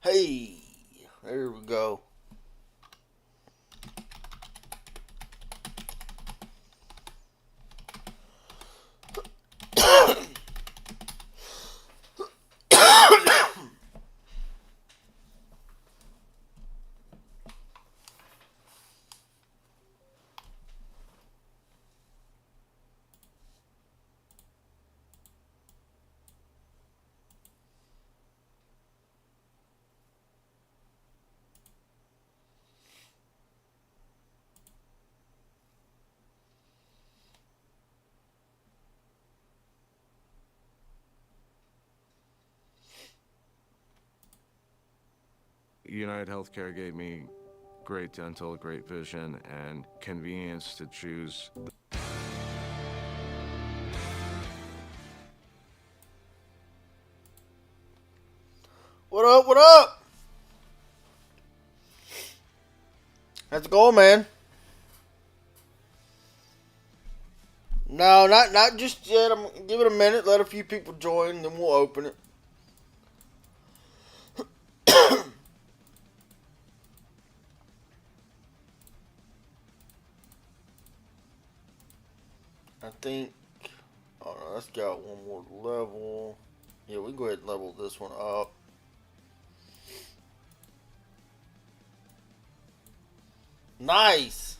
Hey, there we go. United Healthcare gave me great dental, great vision, and convenience to choose. What up? What up? How's it going, man? No, not just yet. I'm gonna give it a minute. Let a few people join, then we'll open it. I think. Oh no, that's got one more level. Yeah, we can go ahead and level this one up. Nice.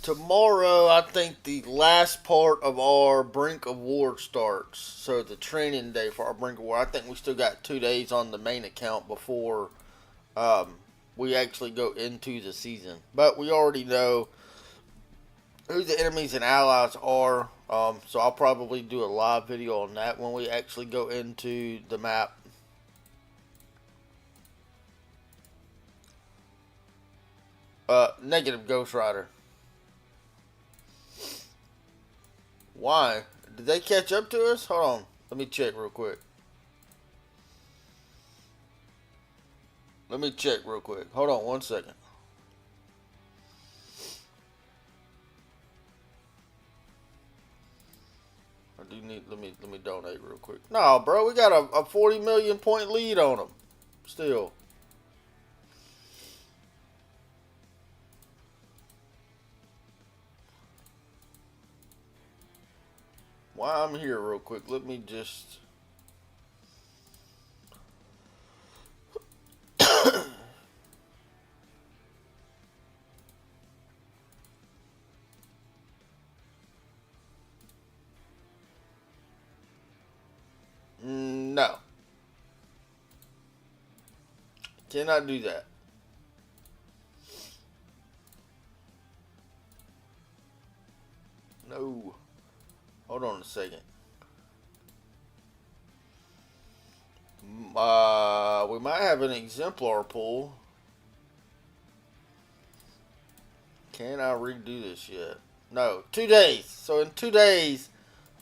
Tomorrow, I think the last part of our Brink of War starts. So the training day for our Brink of War. I think we still got 2 days on the main account before um, we actually go into the season. But we already know who the enemies and allies are. So I'll probably do a live video on that when we actually go into the map. Negative Ghost Rider. Why? Did they catch up to us? Hold on. Let me check real quick. Hold on 1 second. I do need. Let me donate real quick. No, bro, we got a 40 million point lead on them. Still. While I'm here, real quick, let me just. No, cannot do that. No. Hold on a second. We might have an exemplar pool. Can I redo this yet? No, 2 days. So in 2 days,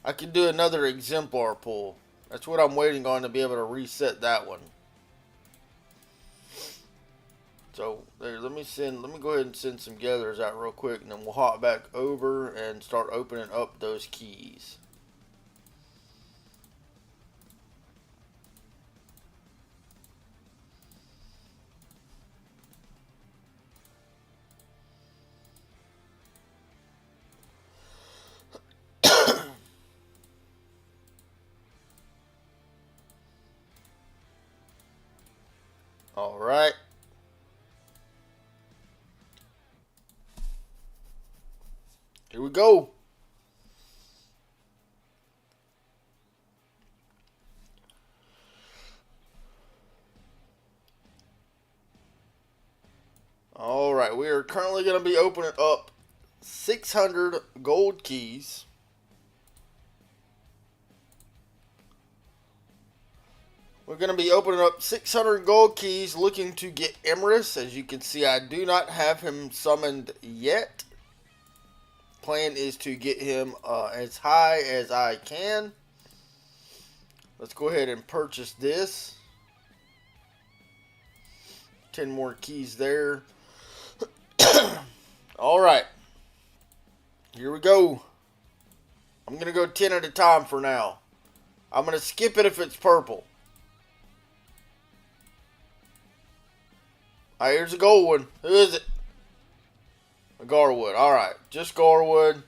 I can do another exemplar pool. That's what I'm waiting on to be able to reset that one. So there, let me go ahead and send some gathers out real quick, and then we'll hop back over and start opening up those keys. All right. Here we go. All right, we are currently going to be opening up 600 gold keys. We're going to be opening up 600 gold keys looking to get Emmeris. As you can see, I do not have him summoned yet. Plan is to get him as high as I can. Let's go ahead and purchase this. 10 more keys there. Alright. Here we go. I'm going to go 10 at a time for now. I'm going to skip it if it's purple. Alright, here's a gold one. Who is it? A Garwood. Alright, just Garwood.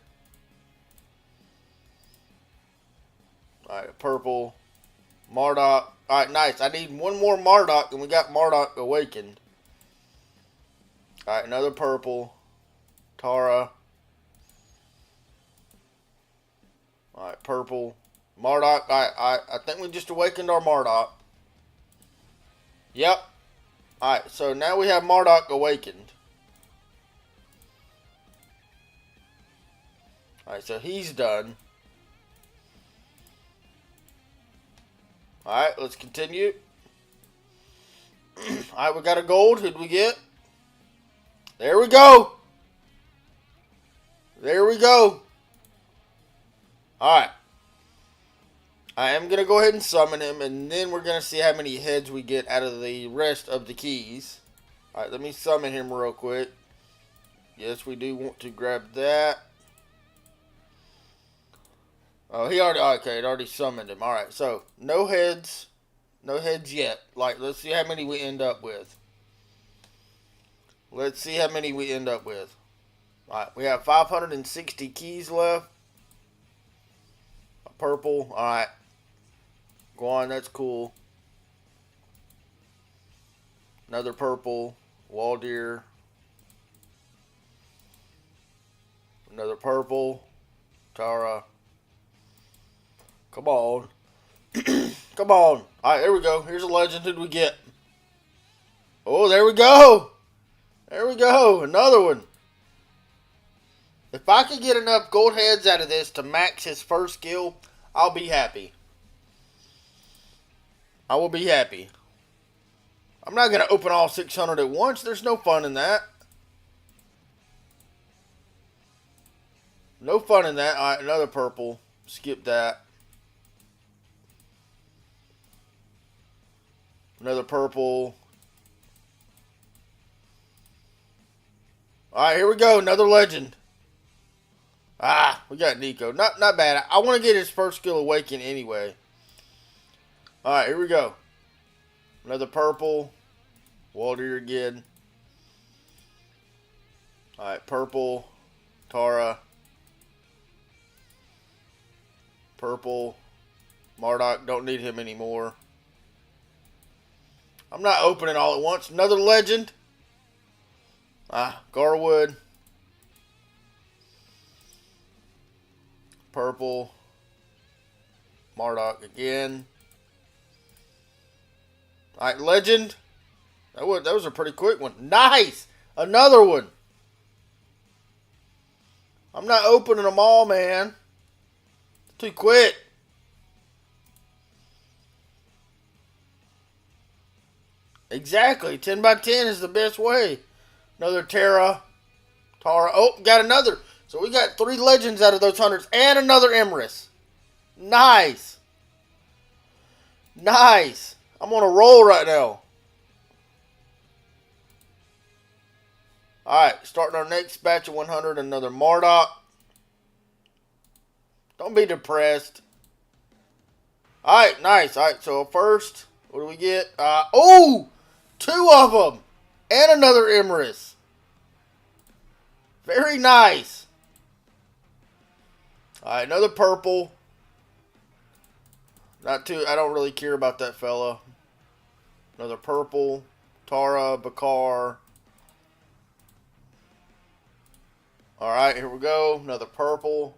Alright, purple. Marduk. Alright, nice. I need one more Marduk, and we got Marduk awakened. Alright, another purple. Tara. Alright, purple. Marduk. I think we just awakened our Marduk. Yep. Alright, so now we have Marduk awakened. Alright, so he's done. Alright, let's continue. Alright, we got a gold. Who'd we get? There we go. There we go. Alright. I am going to go ahead and summon him, and then we're going to see how many heads we get out of the rest of the keys. Alright, let me summon him real quick. Yes, we do want to grab that. Oh, he already, okay, it already summoned him. Alright, so, no heads. No heads yet. Like, let's see how many we end up with. Let's see how many we end up with. Alright, we have 560 keys left. A purple, alright. Go on, that's cool. Another purple. Waldeer. Another purple. Tara. Come on. Come on. Alright, there we go. Here's a legend. Who'd we get? Oh, there we go. There we go. Another one. If I could get enough gold heads out of this to max his first skill, I'll be happy. I will be happy. I'm not going to open all 600 at once. There's no fun in that. No fun in that. Alright, another purple. Skip that. Another purple. Alright, here we go. Another legend. Ah, we got Nico. Not bad. I want to get his first skill awakened anyway. Alright, here we go. Another purple. Walter again. Alright, purple. Tara. Purple. Marduk. Don't need him anymore. I'm not opening all at once. Another legend. Garwood. Purple. Marduk again. Alright, legend. That was a pretty quick one. Nice! Another one. I'm not opening them all, man. Too quick. Exactly. 10 by 10 is the best way. Another Tara. Oh, got another. So we got 3 legends out of those hundreds. And another Emmeris. Nice. Nice. I'm on a roll right now. Alright, starting our next batch of 100. Another Marduk. Don't be depressed. Alright, nice. Alright, so first, what do we get? 2 of them. And another Emmeris. Very nice. Alright, another purple. Not too, I don't really care about that fella. Another purple. Tara, Bakar. Alright, here we go. Another purple.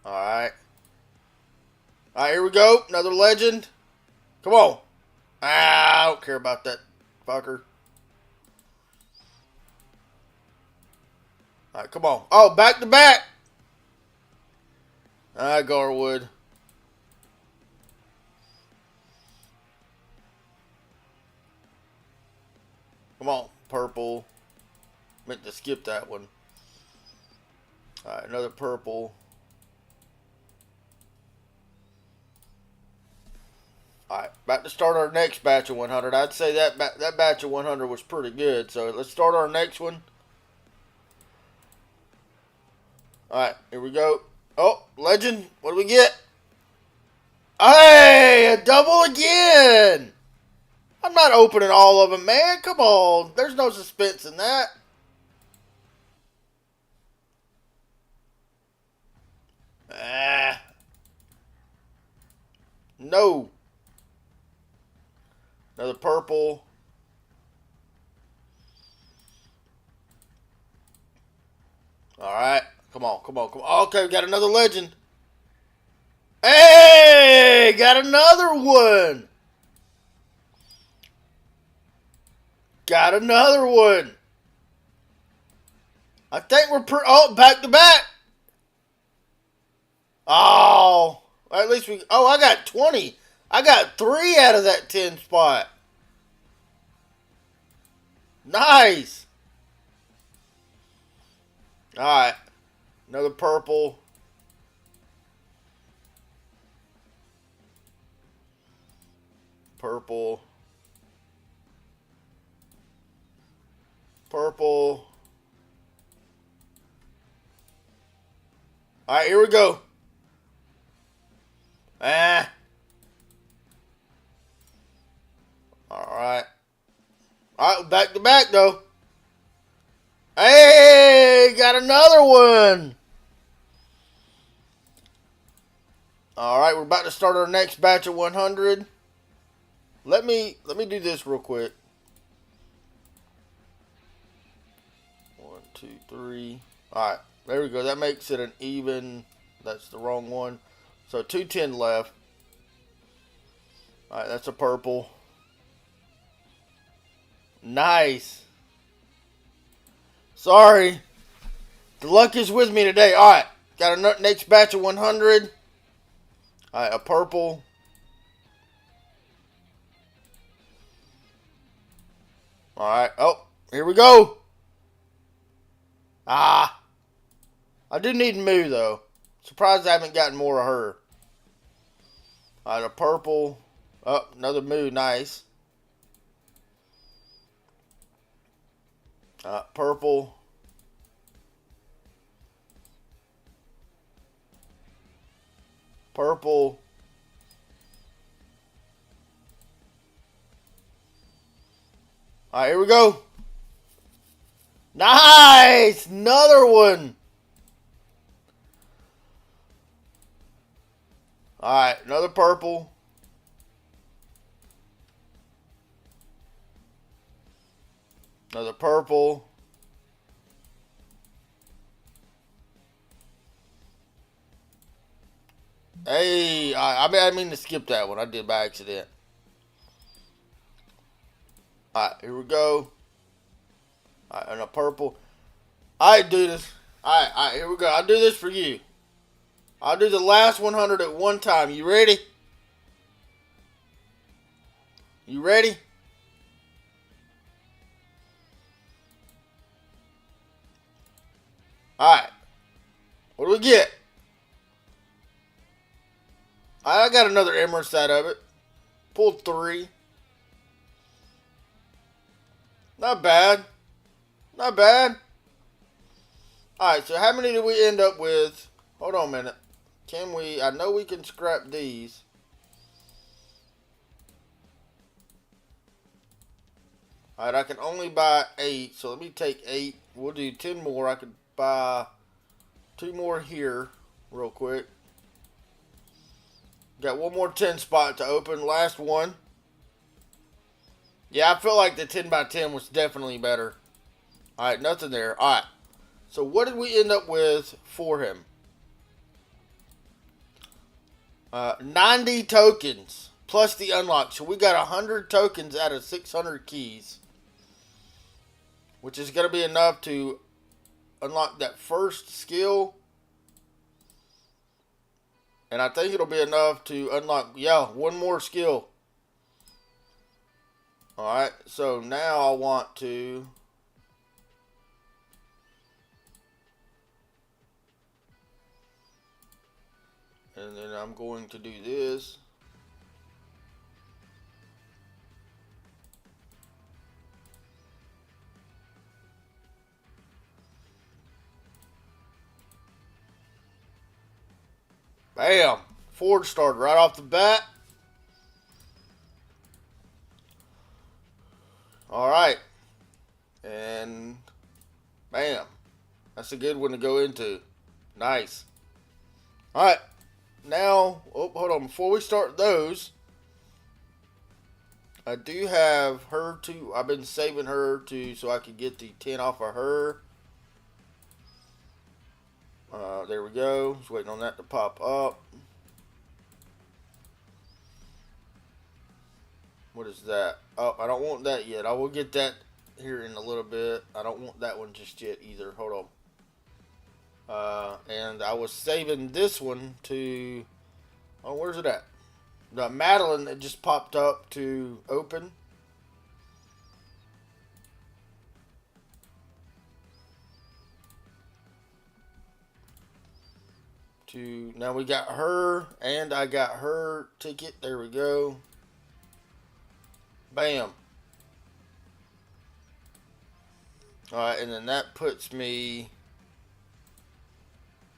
Alright. Alright, here we go. Another legend. Come on. I don't care about that fucker. Alright, come on. Oh, back to back. Garwood. Come on, purple. Meant to skip that one. Alright, another purple. Alright, about to start our next batch of 100. I'd say that batch of 100 was pretty good. So let's start our next one. Alright, here we go. Oh, legend. What do we get? Hey, a double again. I'm not opening all of them, man. Come on. There's no suspense in that. Ah. No. Another purple. Alright. Come on, come on, come on. Okay, we got another legend. Hey! Got another one. Got another one. I think we're back to back. Oh. At least we... Oh, I got 20. I got 3 out of that 10 spot. Nice. Alright. Another purple. Purple. Purple. Alright, here we go. Ah. Alright. Alright, back to back though. Hey, got another one. Alright, we're about to start our next batch of 100. Let me do this real quick. 1, 2, 3. Alright, there we go. That makes it an even. That's the wrong one. So 210 left. Alright, that's a purple. Nice. Sorry. The luck is with me today. Alright, got a next batch of 100. Alright, a purple. Alright, oh, here we go. Ah. I do need Moo, though. Surprised I haven't gotten more of her. Alright, a purple. Oh, another Moo, nice. Purple. Purple. Alright, here we go. Nice! Another one. Alright, another purple. Another purple. Hey, I mean to skip that one. I did by accident. Alright, here we go. Alright, and a purple. Alright, do this. Alright, here we go. I'll do this for you. I'll do the last 100 at one time. You ready? You ready? Alright. What do we get? I got another Emmeris out of it. Pulled 3. Not bad. Not bad. Alright, so how many do we end up with? Hold on a minute. Can we... I know we can scrap these. Alright, I can only buy 8. So let me take 8. We'll do 10 more. I could buy 2 more here real quick. Got one more 10 spot to open. Last one. Yeah, I feel like the 10 by 10 was definitely better. Alright, nothing there. Alright. So what did we end up with for him? 90 tokens. Plus the unlock. So we got 100 tokens out of 600 keys. Which is going to be enough to unlock that first skill. And I think it'll be enough to unlock, yeah, one more skill. Alright, so now I want to... And then I'm going to do this. Bam! Forge started right off the bat. Alright. And bam. That's a good one to go into. Nice. Alright. Now, oh, hold on. Before we start those, I do have her to, I've been saving her to, so I can get the 10 off of her. There we go. Just waiting on that to pop up. What is that? Oh, I don't want that yet. I will get that here in a little bit. I don't want that one just yet either. Hold on. And I was saving this one to, oh, where's it at? The Madeline that just popped up to open. Now we got her, and I got her ticket. There we go. Bam. Alright, and then that puts me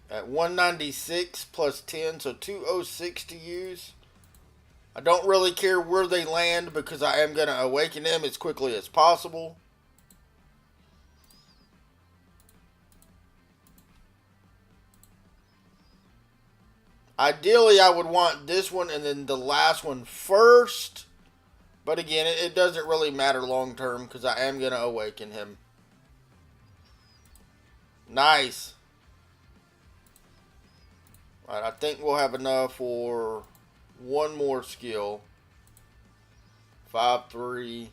at 196 plus 10, so 206 to use. I don't really care where they land because I am going to awaken them as quickly as possible. Ideally, I would want this one and then the last one first. But again, it doesn't really matter long term because I am going to awaken him. Nice. Alright, I think we'll have enough for one more skill. 5-3.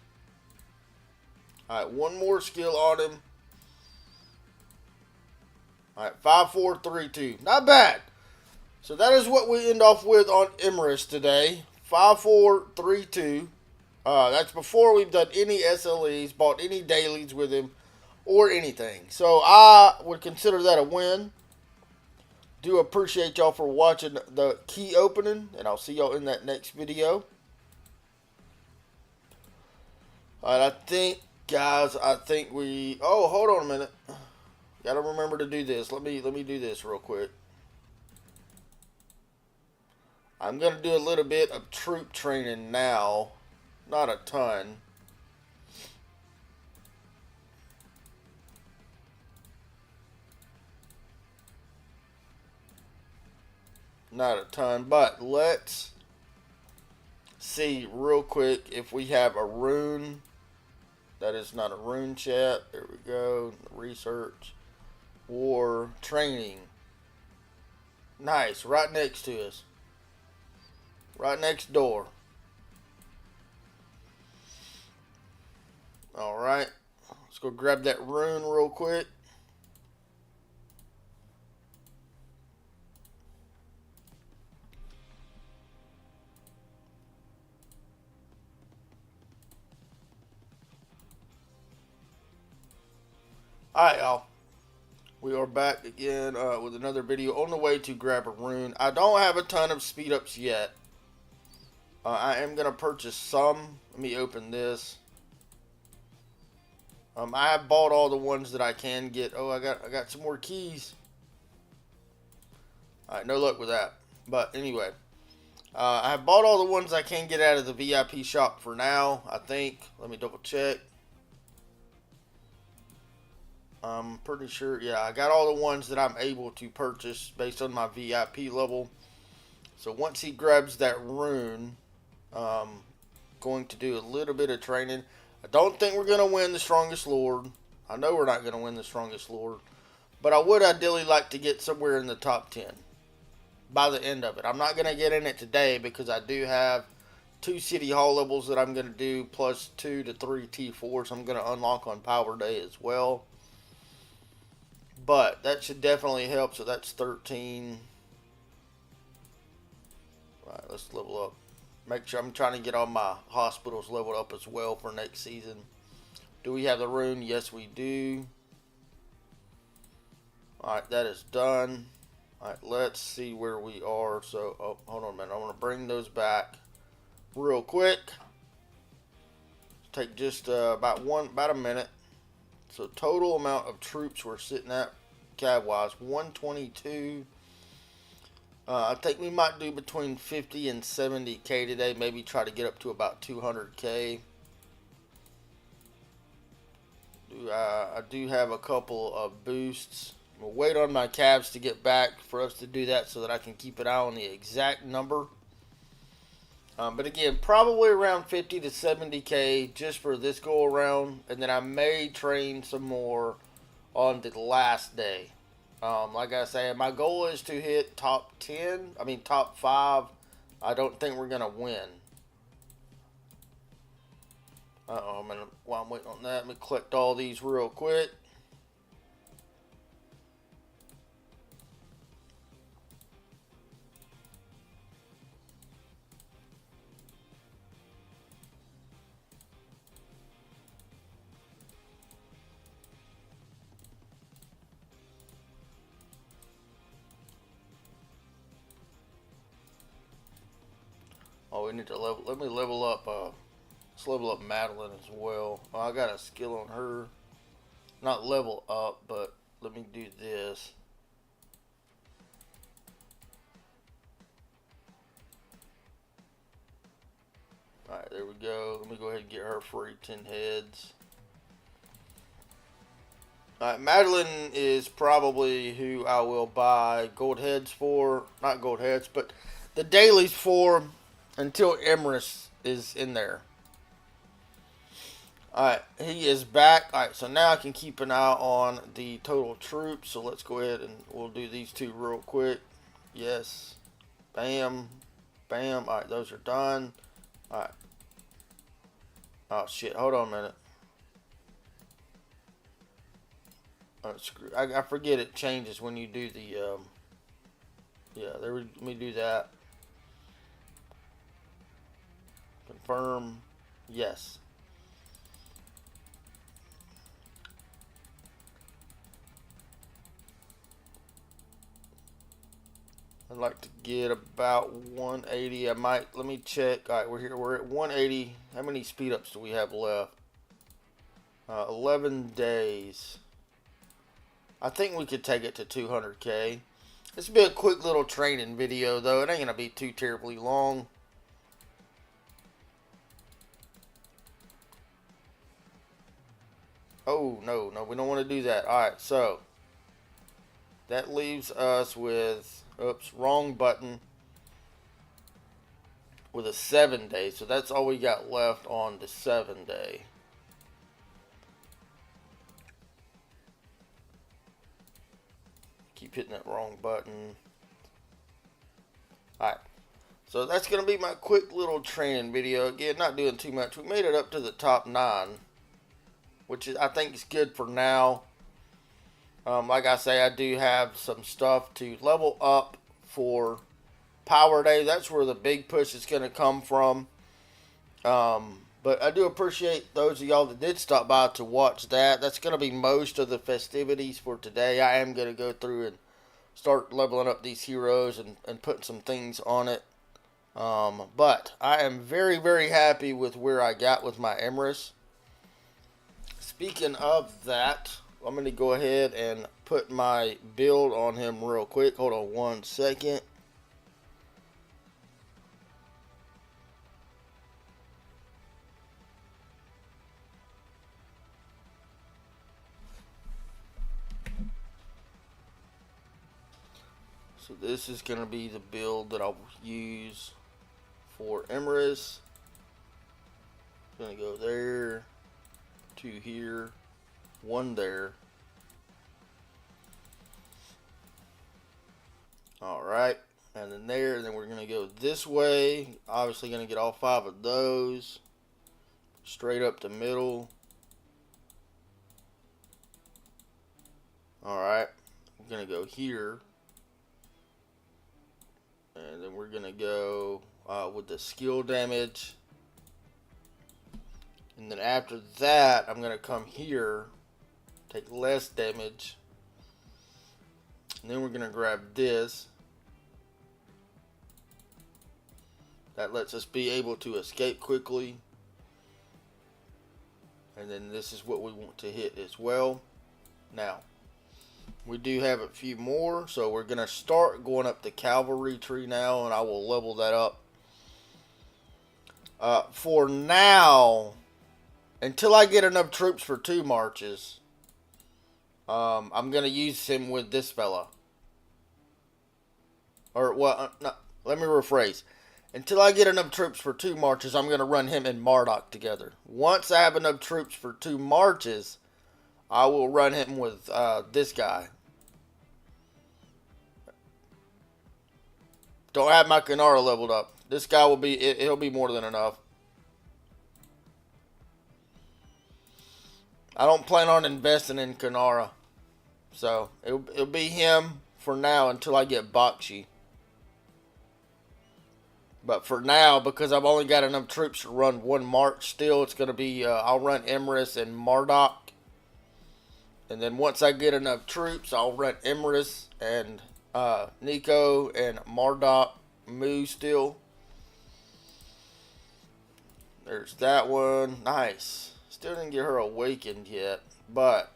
Alright, one more skill on him. Alright, 5-4-3-2. Not bad. So that is what we end off with on Emmeris today. 5-4-3-2. That's before we've done any SLEs, bought any dailies with him, or anything. So I would consider that a win. Do appreciate y'all for watching the key opening, and I'll see y'all in that next video. Alright, I think, guys, we... Oh, hold on a minute. Gotta remember to do this. Let me do this real quick. I'm going to do a little bit of troop training now. Not a ton. Not a ton, but let's see real quick if we have a Rune. That is not a Rune chat. There we go. Research. War. Training. Nice. Right next to us. Right next door. Alright. Let's go grab that Rune real quick. Alright, y'all. We are back again with another video on the way to grab a Rune. I don't have a ton of speed ups yet. I am going to purchase some. Let me open this. I have bought all the ones that I can get. Oh, I got some more keys. Alright, no luck with that. But anyway, I have bought all the ones I can get out of the VIP shop for now, I think. Let me double check. I'm pretty sure, yeah, I got all the ones that I'm able to purchase based on my VIP level. So once he grabs that Rune, going to do a little bit of training. I don't think we're going to win the strongest lord. I know we're not going to win the strongest lord. But I would ideally like to get somewhere in the top 10 by the end of it. I'm not going to get in it today because I do have 2 city hall levels that I'm going to do plus 2 to 3 T4s I'm going to unlock on Power Day as well. But that should definitely help. So that's 13. Alright, let's level up. Make sure I'm trying to get all my hospitals leveled up as well for next season. Do we have the Rune? Yes, we do. Alright, that is done. Alright, let's see where we are. So, oh, hold on a minute. I want to bring those back real quick. Take just about a minute. So, total amount of troops we're sitting at, cav-wise, 122. I think we might do between 50 and 70k today. Maybe try to get up to about 200k. I do have a couple of boosts. We'll wait on my cabs to get back for us to do that so that I can keep an eye on the exact number. But again, probably around 50 to 70k just for this go around, and then I may train some more on the last day. Like I said, my goal is to hit top 10. I mean top 5. I don't think we're gonna win. While I'm waiting on that, let me collect all these real quick. Oh, we need to level. Let me level up. Let's level up Madeline as well. Oh, I got a skill on her. Not level up, but let me do this. Alright, there we go. Let me go ahead and get her free 10 heads. Alright, Madeline is probably who I will buy gold heads for. Not gold heads, but the dailies for until Emmeris is in there. Alright, he is back. Alright, so now I can keep an eye on the total troops. So let's go ahead and we'll do these two real quick. Yes. Bam. Bam. Alright, those are done. Alright. Oh, shit. Hold on a minute. Oh, screw. I forget it changes when you do the, yeah, let me do that. Confirm. Yes. I'd like to get about 180. I might, let me check. Alright, we're at 180. How many speed ups do we have left? 11 days. I think we could take it to 200k. This will be a quick little training video though. It ain't gonna be too terribly long. Oh, no, we don't want to do that. Alright, so that leaves us with, oops, wrong button, with a 7 day. So that's all we got left on the 7 day. Keep hitting that wrong button. Alright, so that's going to be my quick little training video. Again, not doing too much. We made it up to the top 9, which is, I think is good for now. Like I say, I do have some stuff to level up for Power Day. That's where the big push is going to come from. But I do appreciate those of y'all that did stop by to watch that. That's going to be most of the festivities for today. I am going to go through and start leveling up these heroes and putting some things on it. But I am very, very happy with where I got with my Emmeris. Speaking of that, I'm going to go ahead and put my build on him real quick. Hold on one second. So this is going to be the build that I'll use for Emmeris. Going to go there, 2 here, 1 there. Alright, and then there, and then we're going to go this way. Obviously going to get all 5 of those. Straight up the middle. Alright, we're going to go here. And then we're going to go with the skill damage. And then after that, I'm going to come here, take less damage. And then we're going to grab this. That lets us be able to escape quickly. And then this is what we want to hit as well. Now, We do have a few more, so we're going to start going up the cavalry tree now, and I will level that up. For now, until I get enough troops for 2 marches, I'm going to use him with this fella. Or, well, no, let me rephrase. Until I get enough troops for 2 marches, I'm going to run him and Marduk together. Once I have enough troops for 2 marches, I will run him with this guy. Don't have my Kanara leveled up. This guy will be, he'll be more than enough. I don't plan on investing in Kanara. So, it'll be him for now until I get Bakshi. But for now, because I've only got enough troops to run 1 march still, it's going to be, I'll run Emmeris and Marduk. And then once I get enough troops, I'll run Emmeris and Nico and Marduk Mu still. There's that one. Nice. Still didn't get her awakened yet, but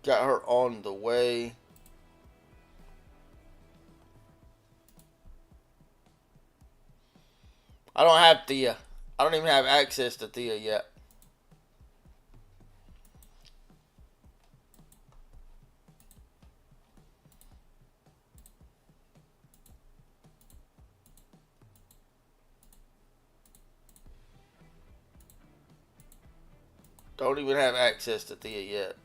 got her on the way. I don't have Thea. I don't even have access to Thea yet. Don't even have access to Thea yet.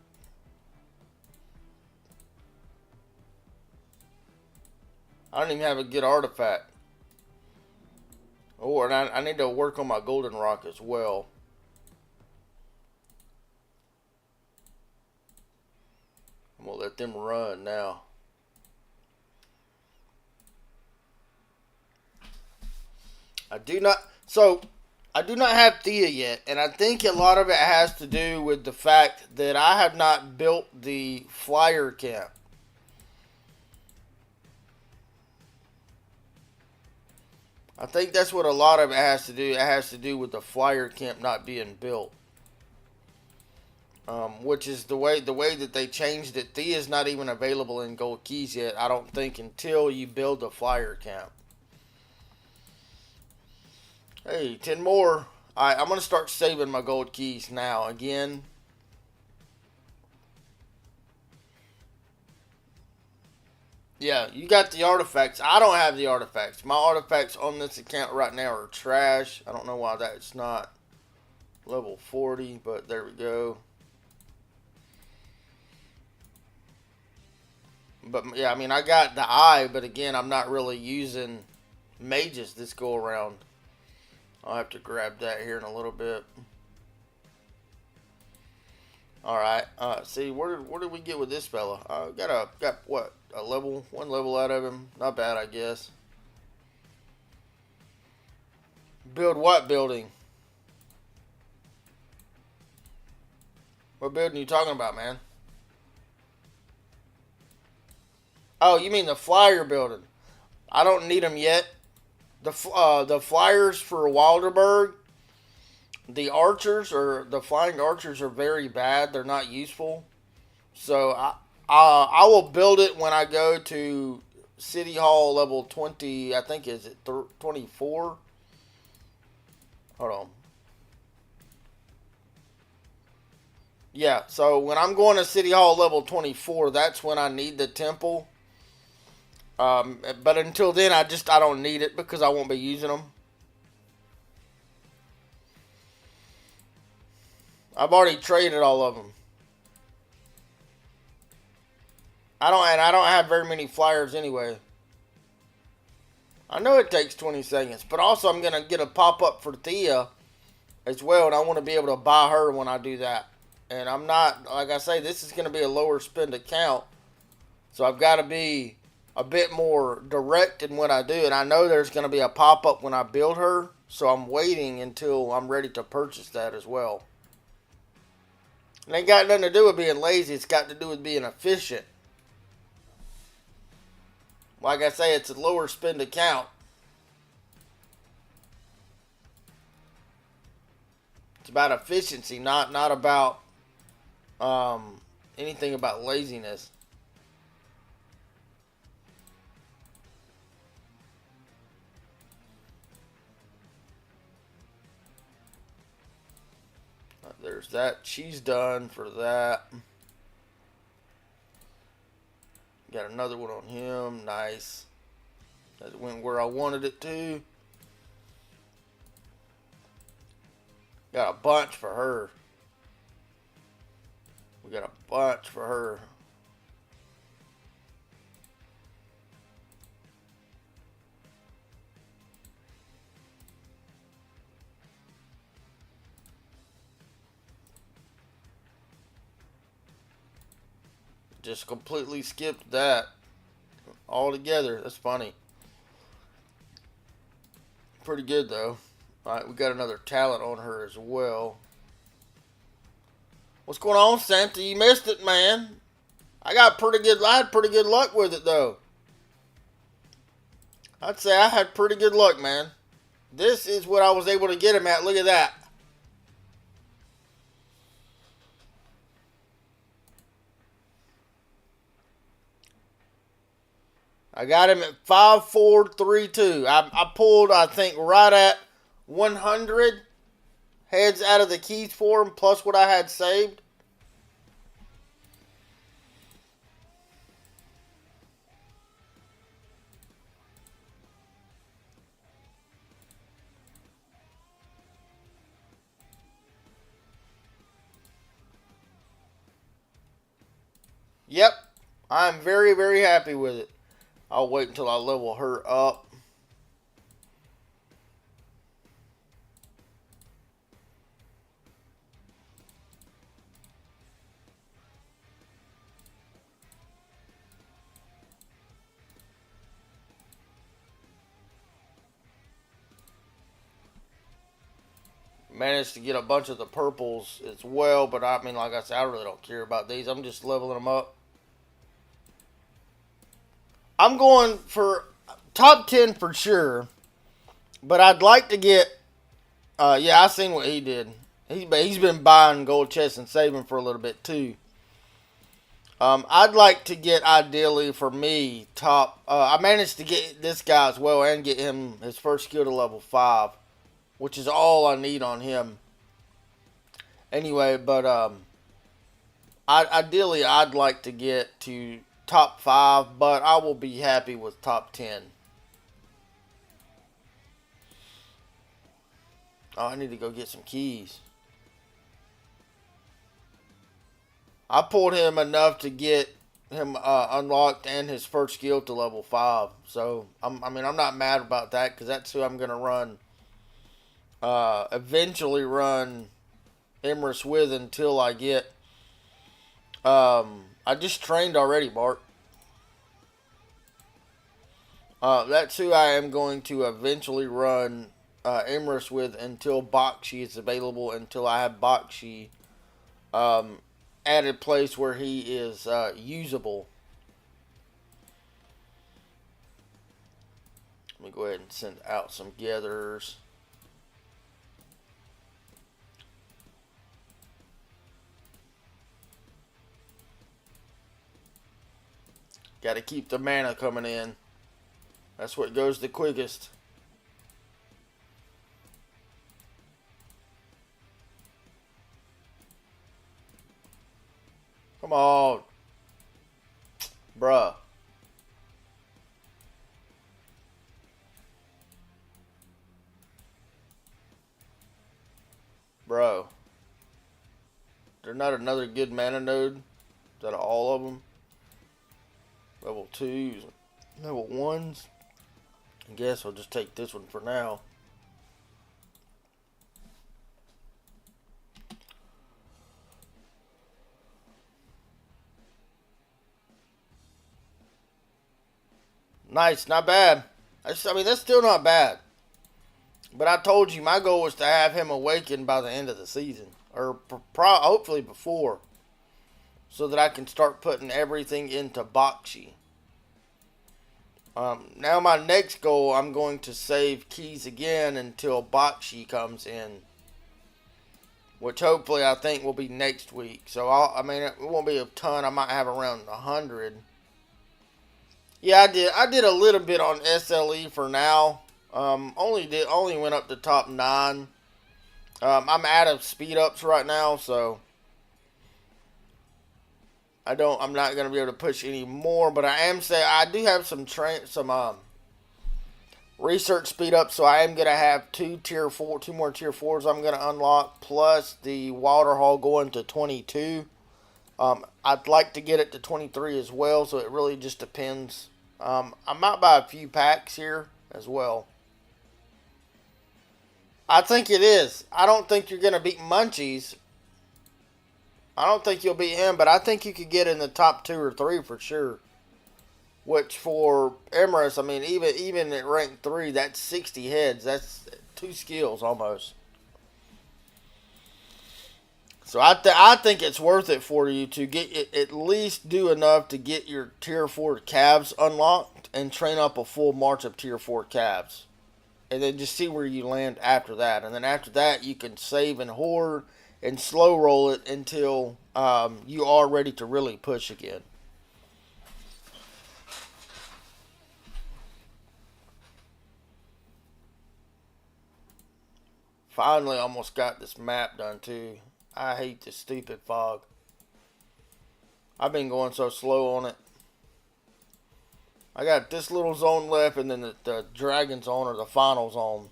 I don't even have a good artifact. Oh, and I need to work on my golden rock as well. I'm going to let them run now. I do not have Thea yet, and I think a lot of it has to do with the fact that I have not built the flyer camp. I think that's what a lot of it has to do. It has to do with the flyer camp not being built. Which is the way that they changed it. Thea is not even available in Gold Keys yet, I don't think, until you build the flyer camp. Hey, 10 more. Alright, I'm going to start saving my gold keys now again. Yeah, you got the artifacts. I don't have the artifacts. My artifacts on this account right now are trash. I don't know why that's not level 40, but there we go. But yeah, I mean, I got the eye, but again, I'm not really using mages this go around. I'll have to grab that here in a little bit. Alright, see, where did we get with this fella? Got what, one level out of him? Not bad, I guess. Build what building? What building are you talking about, man? Oh, you mean the flyer building? I don't need them yet. The flyers for Wilderberg, the archers or the flying archers are very bad. They're not useful. So I will build it when I go to City Hall level 20. I think is it 24. Hold on. Yeah. So when I'm going to City Hall level 24, that's when I need the temple. But until then, I don't need it because I won't be using them. I've already traded all of them. I don't have very many flyers anyway. I know it takes 20 seconds, but also I'm gonna get a pop-up for Thea as well, and I want to be able to buy her when I do that. And I'm not, like I say, this is gonna be a lower spend account, so I've got to be a bit more direct in what I do, and I know there's going to be a pop-up when I build her, so I'm waiting until I'm ready to purchase that as well. It ain't got nothing to do with being lazy, it's got to do with being efficient. Like I say, it's a lower spend account. It's about efficiency, not about anything about laziness. There's that. She's done for that. Got another one on him. Nice. That went where I wanted it to. Got a bunch for her. We got a bunch for her. Just completely skipped that altogether. That's funny. Pretty good though. Alright, we got another talent on her as well. What's going on, Santa? You missed it, man. I had pretty good luck with it though. I'd say I had pretty good luck, man. This is what I was able to get him at. Look at that. I got him at 5432. I pulled, I think, right at 100 heads out of the keys for him, plus what I had saved. Yep, I'm very, very happy with it. I'll wait until I level her up. Managed to get a bunch of the purples as well, but I mean, like I said, I really don't care about these. I'm just leveling them up. I'm going for top 10 for sure, but I'd like to get, yeah, I seen what he did. He's been buying gold chests and saving for a little bit too. I'd like to get, ideally for me, top, I managed to get this guy as well and get him his first skill to level 5, which is all I need on him. Anyway, but ideally I'd like to get to top 5, but I will be happy with top 10. Oh, I need to go get some keys. I pulled him enough to get him unlocked and his first skill to level 5. So, I'm not mad about that because that's who I'm going to run. Eventually run Emmeris with until I get... I just trained already, Bart. That's who I am going to eventually run Emmeris with until Bakshi is available, until I have Bakshi at a place where he is usable. Let me go ahead and send out some gatherers. Got to keep the mana coming in. That's what goes the quickest. Come on. Bruh. Bro. There's not another good mana node? Is that all of them? Level 2s, level 1s. I guess I'll just take this one for now. Nice, not bad. I mean, that's still not bad. But I told you my goal was to have him awakened by the end of the season. Or hopefully before. So that I can start putting everything into Bakshi. Now my next goal, I'm going to save keys again until Bakshi comes in. which hopefully I think will be next week. So I mean, it won't be a ton. I might have around 100. Yeah, I did a little bit on SLE for now. Only went up to top 9. I'm out of speed ups right now, so I'm not gonna be able to push any more. But I am saying I do have some research speed up, so I am gonna have two more tier 4s I'm gonna unlock, plus the water hall going to 22. I'd like to get it to 23 as well, so it really just depends. I might buy a few packs here as well. I think it is. I don't think you're going to beat Munchies. I don't think you'll beat him, but I think you could get in the top 2 or 3 for sure. Which for Emmeris, I mean, even at rank 3, that's 60 heads. That's 2 skills almost. So I think it's worth it for you to get at least do enough to get your tier 4 calves unlocked and train up a full march of tier 4 calves. And then just see where you land after that. And then after that, you can save and hoard and slow roll it until you are ready to really push again. Finally, almost got this map done too. I hate this stupid fog. I've been going so slow on it. I got this little zone left, and then the dragon zone, or the final zone.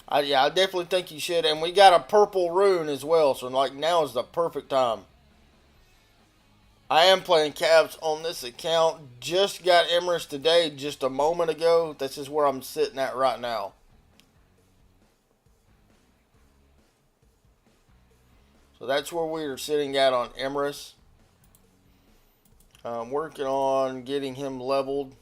I definitely think you should. And we got a purple rune as well, so like now is the perfect time. I am playing calves on this account. Just got Emmeris today, just a moment ago. This is where I'm sitting at right now. So that's where we are sitting at on Emmeris. I'm working on getting him leveled.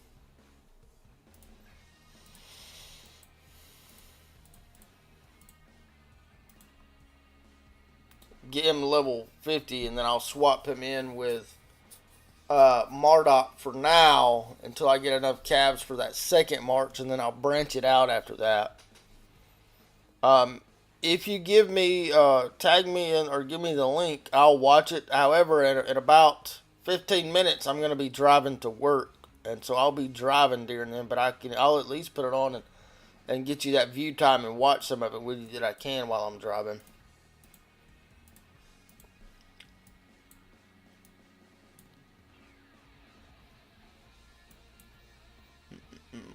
Get him level 50, and then I'll swap him in with Marduk for now until I get enough calves for that second march, and then I'll branch it out after that. If you give me, tag me in or give me the link, I'll watch it. However, at about 15 minutes, I'm going to be driving to work, and so I'll be driving during then. But I'll at least put it on and get you that view time and watch some of it with you that I can while I'm driving.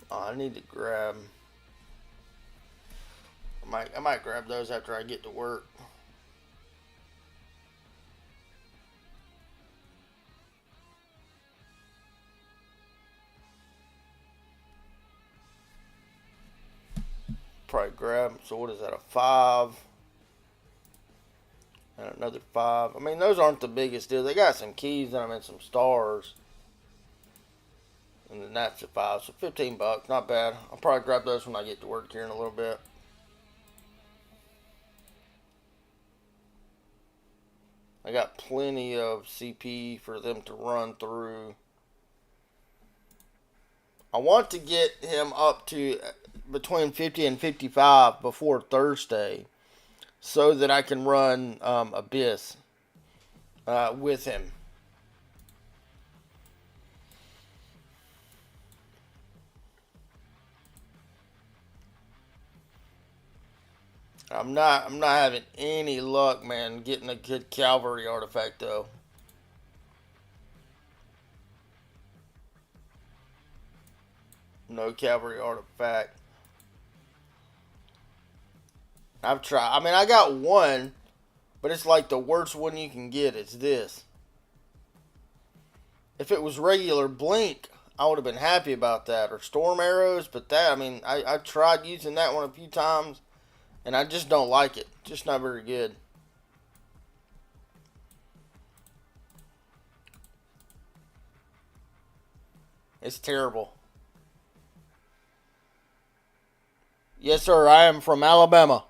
I need to grab. I might grab those after I get to work. Probably grab. So what is that? A 5 and another 5. I mean, those aren't the biggest deal. They got some keys in them and some stars. And then that's a 5, so $15, not bad. I'll probably grab those when I get to work here in a little bit. I got plenty of CP for them to run through. I want to get him up to between 50 and 55 before Thursday, so that I can run Abyss with him. I'm not having any luck, man, getting a good cavalry artifact though. No cavalry artifact. I've tried. I mean, I got one, but it's like the worst one you can get. It's this. If it was regular blink, I would have been happy about that. Or storm arrows, but that, I mean, I tried using that one a few times. And I just don't like it. Just not very good. It's terrible. Yes, sir. I am from Alabama.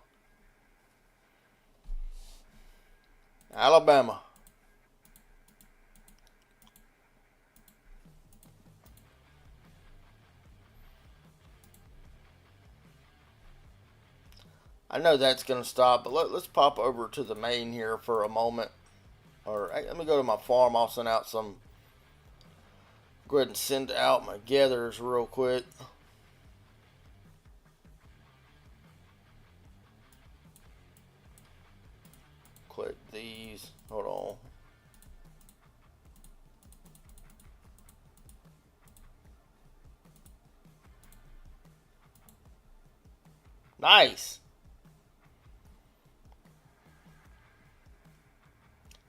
Alabama. I know that's going to stop, but let's pop over to the main here for a moment. Or hey, let me go to my farm. I'll send out some. Go ahead and send out my gatherers real quick. Click these. Hold on. Nice.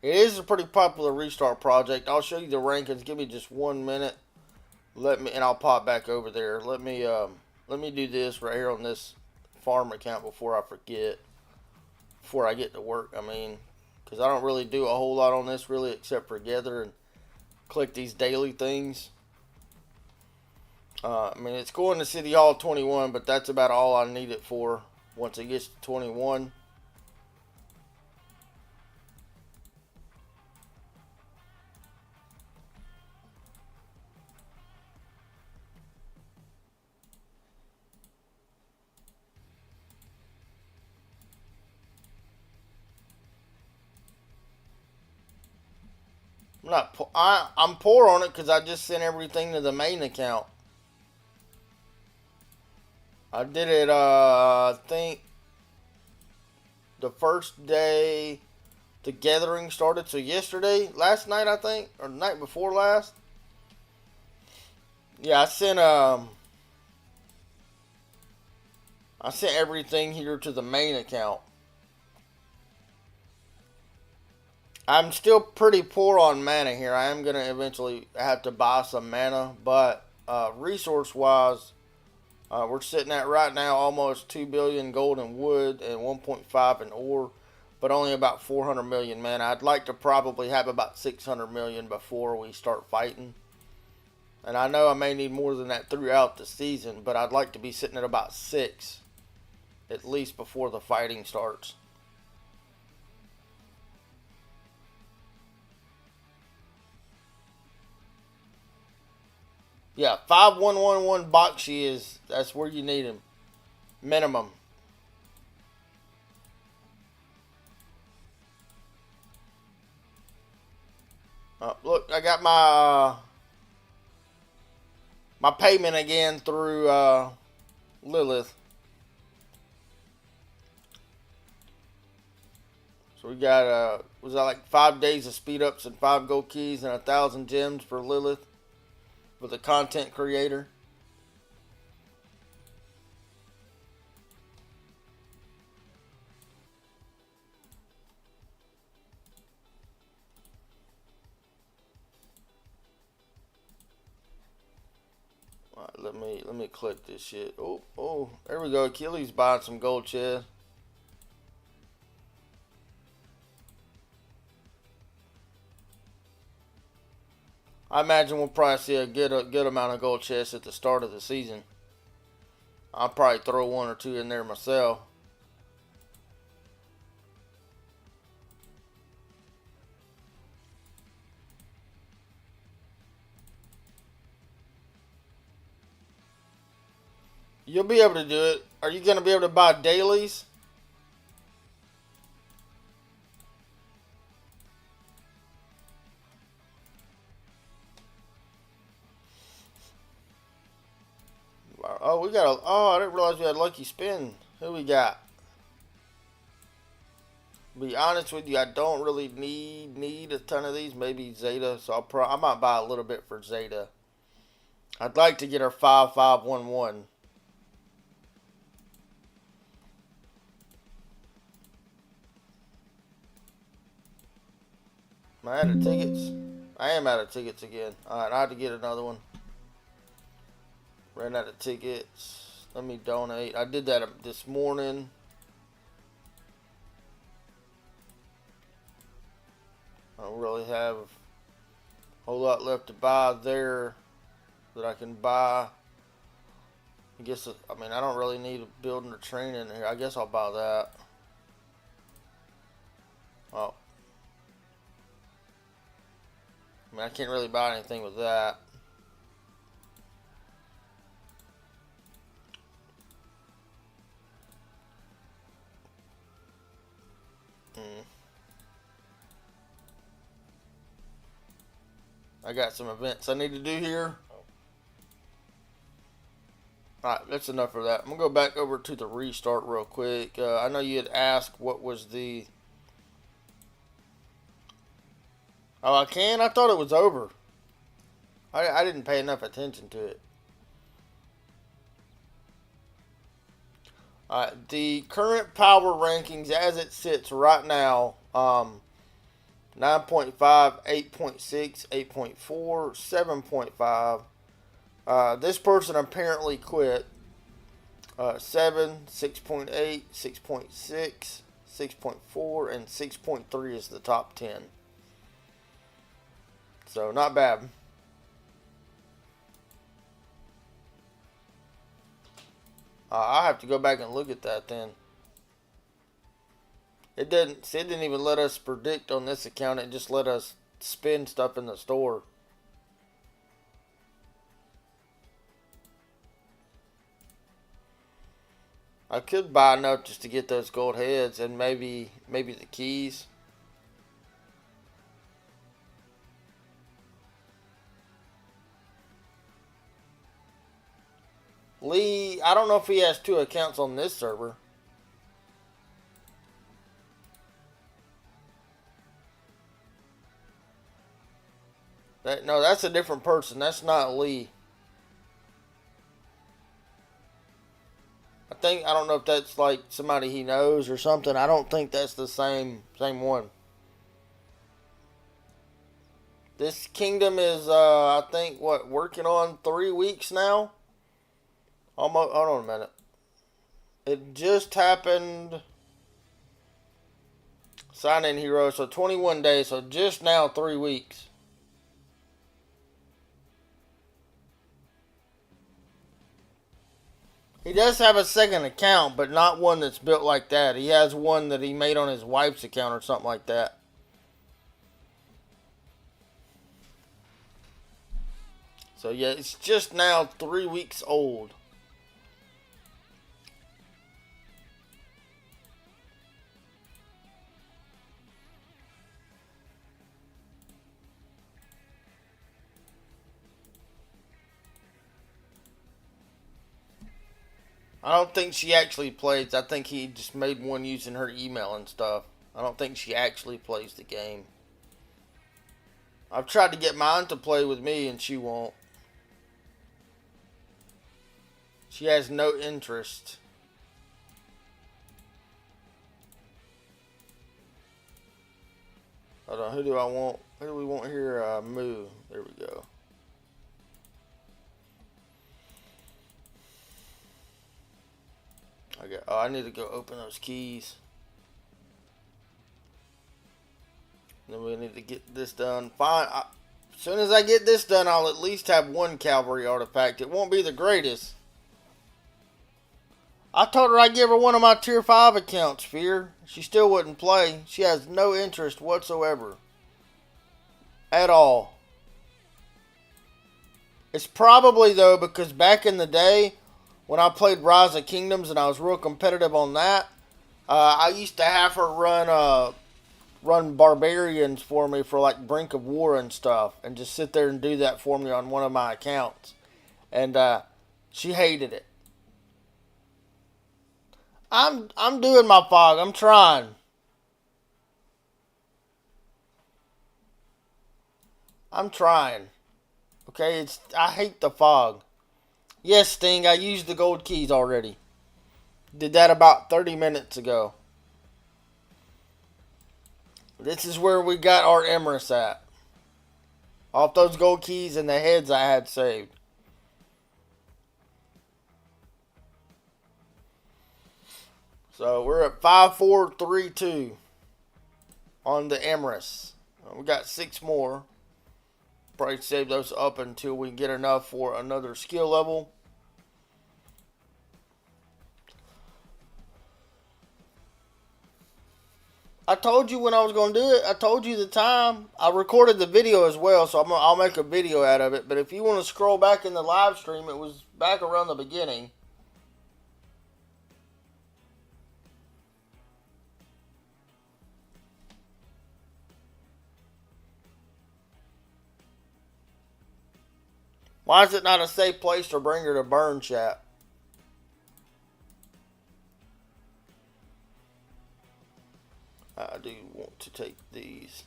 It is a pretty popular restart project. I'll show you the rankings. Give me just 1 minute. And I'll pop back over there. Let me do this right here on this farm account before I forget. Before I get to work, I mean, because I don't really do a whole lot on this really, except for gather and click these daily things. I mean, it's going to City Hall 21, but that's about all I need it for once it gets to 21. I'm poor on it because I just sent everything to the main account. I did it, I think, the first day the gathering started. So last night, I think, or the night before last. Yeah, I sent everything here to the main account. I'm still pretty poor on mana here. I am going to eventually have to buy some mana, but resource wise, we're sitting at right now almost 2 billion gold and wood and 1.5 in ore, but only about 400 million mana. I'd like to probably have about 600 million before we start fighting. And I know I may need more than that throughout the season, but I'd like to be sitting at about 6 at least before the fighting starts. Yeah, 5111 Bakshi that's where you need him. Minimum. Look, I got my payment again through Lilith. So we got was that like 5 days of speed ups and 5 gold keys and 1,000 gems for Lilith with a content creator. All right, let me click this shit. Oh, there we go. Achilles buying some gold chest. I imagine we'll probably see a good amount of gold chests at the start of the season. I'll probably throw 1 or 2 in there myself. You'll be able to do it. Are you going to be able to buy dailies? Oh, we got a... Oh, I didn't realize we had Lucky Spin. Who we got? Be honest with you, I don't really need a ton of these. Maybe Zeta, so I might buy a little bit for Zeta. I'd like to get her 5511. Am I out of tickets? I am out of tickets again. Alright, I have to get another one. Ran out of tickets. Let me donate. I did that this morning. I don't really have a whole lot left to buy there that I can buy. I guess, I mean, I don't really need a building or training here. I guess I'll buy that. Oh. I mean, I can't really buy anything with that. I got some events I need to do here. Alright, that's enough of that. I'm going to go back over to the restart real quick. I know you had asked what was the... Oh, I can? I thought it was over. I didn't pay enough attention to it. Alright, the current power rankings as it sits right now, 9.5, 8.6, 8.4, 7.5. This person apparently quit. 7, 6.8, 6.6, 6.4, and 6.3 is the top 10. So, not bad. I'll have to go back and look at that then. It didn't even let us predict on this account. It just let us spend stuff in the store. I could buy enough just to get those gold heads and maybe the keys. Lee, I don't know if he has 2 accounts on this server. No, that's a different person. That's not Lee. I don't know if that's like somebody he knows or something. I don't think that's the same one. This kingdom is, I think, working on 3 weeks now? Almost, hold on a minute. It just happened. Sign in hero, so 21 days, so just now 3 weeks. He does have a second account, but not one that's built like that. He has one that he made on his wife's account or something like that. So yeah, it's just now 3 weeks old. I don't think she actually plays. I think he just made one using her email and stuff. I don't think she actually plays the game. I've tried to get mine to play with me and she won't. She has no interest. Hold on, who do I want? Who do we want here? Moo. There we go. Okay. Oh, I need to go open those keys. Then we need to get this done. Fine. As soon as I get this done, I'll at least have 1 cavalry artifact. It won't be the greatest. I told her I'd give her one of my tier 5 accounts, Fear. She still wouldn't play. She has no interest whatsoever. At all. It's probably, though, because back in the day, when I played Rise of Kingdoms and I was real competitive on that, I used to have her run barbarians for me for like Brink of War and stuff, and just sit there and do that for me on one of my accounts. And she hated it. I'm doing my fog. I'm trying. I'm trying. Okay, I hate the fog. Yes, Sting, I used the gold keys already. Did that about 30 minutes ago. This is where we got our Emmeris at. Off those gold keys and the heads I had saved. So we're at 5432 on the Emmeris. We got 6 more. Probably save those up until we get enough for another skill level. I told you when I was going to do it. I told you the time. I recorded the video as well, so I'll make a video out of it. But if you want to scroll back in the live stream, it was back around the beginning. Why is it not a safe place to bring her to burn, chat? I do want to take these.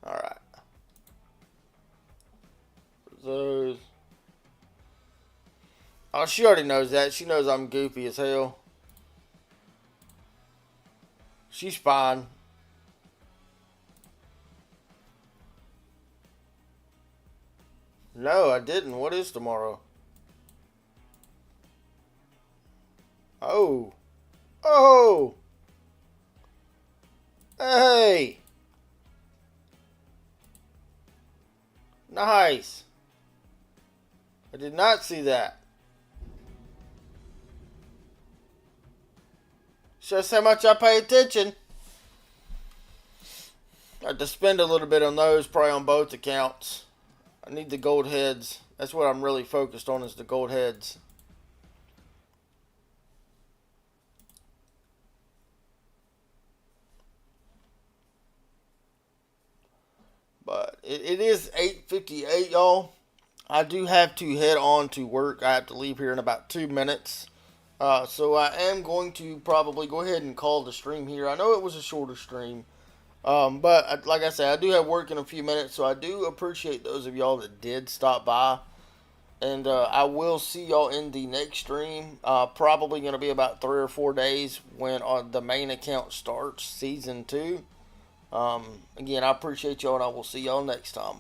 Alright. Those. Oh, she already knows that. She knows I'm goofy as hell. She's fine. No, I didn't. What is tomorrow? Oh. Oh. Hey. Nice. I did not see that. Shows how much I pay attention. I have to spend a little bit on those, probably on both accounts. I need the gold heads. That's what I'm really focused on, is the gold heads. But it is 8:58, y'all. I do have to head on to work. I have to leave here in about 2 minutes. So I am going to probably go ahead and call the stream here. I know it was a shorter stream. But like I said, I do have work in a few minutes. So I do appreciate those of y'all that did stop by. And I will see y'all in the next stream. Probably going to be about 3 or 4 days when the main account starts Season 2. Again, I appreciate y'all, and I will see y'all next time.